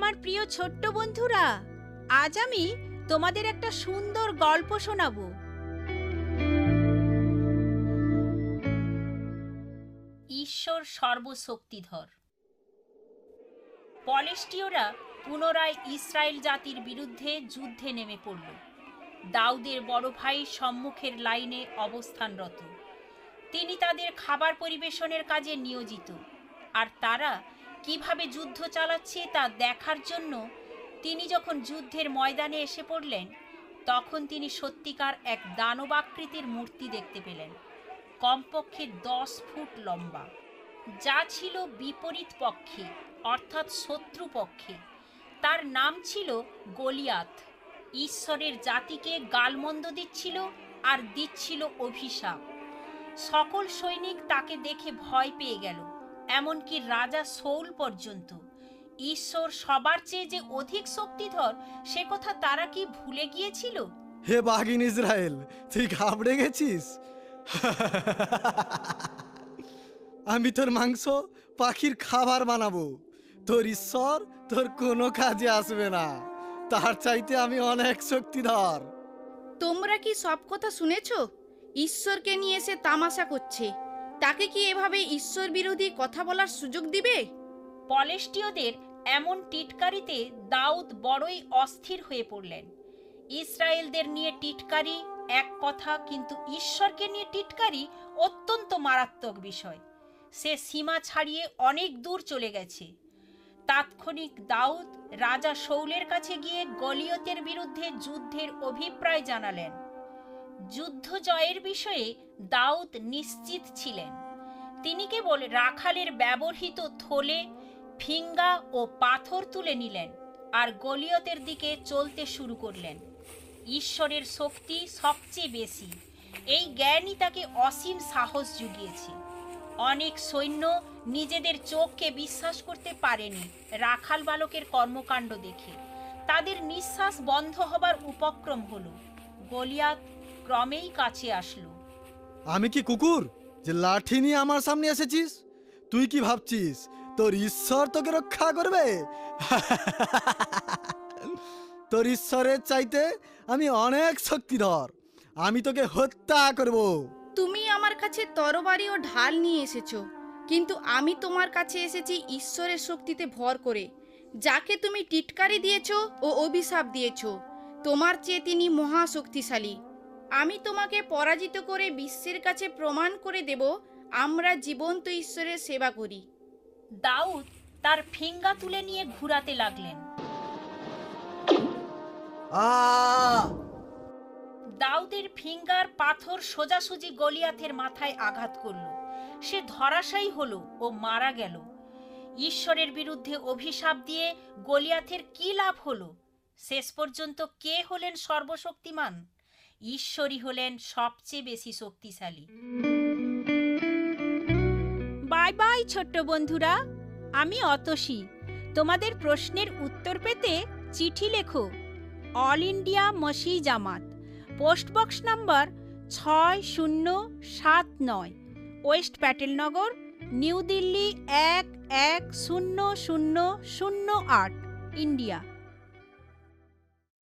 আমার প্রিয় ছোট্ট বন্ধুরা, আজ আমি তোমাদের একটা সুন্দর গল্প শোনাবো। ঈশ্বর সর্বশক্তিধর। পলেষ্টীয়রা পুনরায় ইসরায়েল জাতির বিরুদ্ধে যুদ্ধে নেমে পড়ল। দাউদের বড় ভাই সম্মুখের লাইনে অবস্থানরত। তিনি তাদের খাবার পরিবেশনের কাজে নিয়োজিত, আর তারা কিভাবে যুদ্ধ চালাচ্ছে তা দেখার জন্য তিনি যখন যুদ্ধের ময়দানে এসে পড়লেন, তখন তিনি সত্যিকার এক দানবাকৃতির মূর্তি দেখতে পেলেন, কমপক্ষে 10 ফুট লম্বা, যা ছিল বিপরীত পক্ষে অর্থাৎ শত্রু পক্ষে। তার নাম ছিল গলিয়াত। ঈশ্বরের জাতিকে গালমন্দ দিচ্ছিল আর দিচ্ছিল অভিশাপ। সকল সৈনিক তাকে দেখে ভয় পেয়ে গেল, এমনকি রাজা সৌল পর্যন্ত। ঈশ্বর সবার চেয়ে যে অধিক শক্তিধর সে কথা তারা কি ভুলে গিয়েছিল? হে বাগিন ইসরায়েল, তুই ঘাবড়ে গেছিস? আমি তোর মাংস পাখির খাবার বানাবো। তোর ঈশ্বর তোর কোনো কাজে আসবে না, তার চাইতে আমি অনেক শক্তিধর। তোমরা কি সব কথা শুনেছ? ঈশ্বরকে নিয়ে এসে তামাশা করছে। তাকে কি এভাবে ঈশ্বর বিরোধী কথা বলার সুযোগ দিবে? পলেষ্টীয়দের এমন টিটকারিতে দাউদ বড়ই অস্থির হয়ে পড়লেন। ইসরায়েলদের নিয়ে টিটকারি এক কথা, কিন্তু ঈশ্বরকে নিয়ে টিটকারি অত্যন্ত মারাত্মক বিষয়। সে সীমা ছাড়িয়ে অনেক দূর চলে গেছে। তাৎক্ষণিক দাউদ রাজা শৌলের কাছে গিয়ে গলিয়তের বিরুদ্ধে যুদ্ধের অভিপ্রায় জানালেন। যুদ্ধ জয়ের বিষয়ে দাউদ নিশ্চিত ছিলেন। তিনি কেবল রাখালের ব্যবহৃত থলে, ফিঙ্গা ও পাথর তুলে নিলেন আর গলিয়তের দিকে চলতে শুরু করলেন। ঈশ্বরের শক্তি সবচেয়ে বেশি, এই জ্ঞানই তাকে অসীম সাহস জুগিয়েছে। অনেক সৈন্য নিজেদের চোখকে বিশ্বাস করতে পারেনি রাখাল বালকের কর্মকাণ্ড দেখে। তাদের নিঃশ্বাস বন্ধ হবার উপক্রম হলো। গলিয়াত ক্রমেই কাছে আসলো। আমি কি কুকুর যে লাঠি নিয়ে আমার সামনে এসেছিস? তুই কি ভাবছিস তোর ঈশ্বর তোকে রক্ষা করবে? তোর ঈশ্বরের চাইতে আমি অনেক শক্তিধর। আমি তোকে হত্যা করব। তুমি আমার কাছে তরবারি ও ঢাল নিয়ে এসেছো, কিন্তু আমি তোমার কাছে এসেছি ঈশ্বরের শক্তিতে ভর করে। যাকে তুমি টিটকারি দিয়েছো ও অভিশাপ দিয়েছো, তোমার চেয়ে তিনি মহা শক্তিশালী। আমি তোমাকে পরাজিত করে বিশ্বের কাছে প্রমাণ করে দেব আমরা জীবন্ত ঈশ্বরের সেবা করি। দাউদ তার ফিঙ্গা তুলে নিয়ে ঘুরাতে লাগলেন। দাউদের ফিঙ্গার পাথর সোজাসুজি গলিয়াথের মাথায় আঘাত করল। সে ধরাশায়ী হলো ও মারা গেল। ঈশ্বরের বিরুদ্ধে অভিশাপ দিয়ে গলিয়াথের কি লাভ হলো? শেষ পর্যন্ত কে হলেন সর্বশক্তিমান? ঈশ্বরই হলেন সবচেয়ে বেশি শক্তিশালী। বাই বাই ছোট্ট বন্ধুরা, আমি অতসী। তোমাদের প্রশ্নের উত্তর পেতে চিঠি লেখো। অল ইন্ডিয়া মসি জামাত, post box number 6079, west Patel Nagar, new Delhi 110008, India.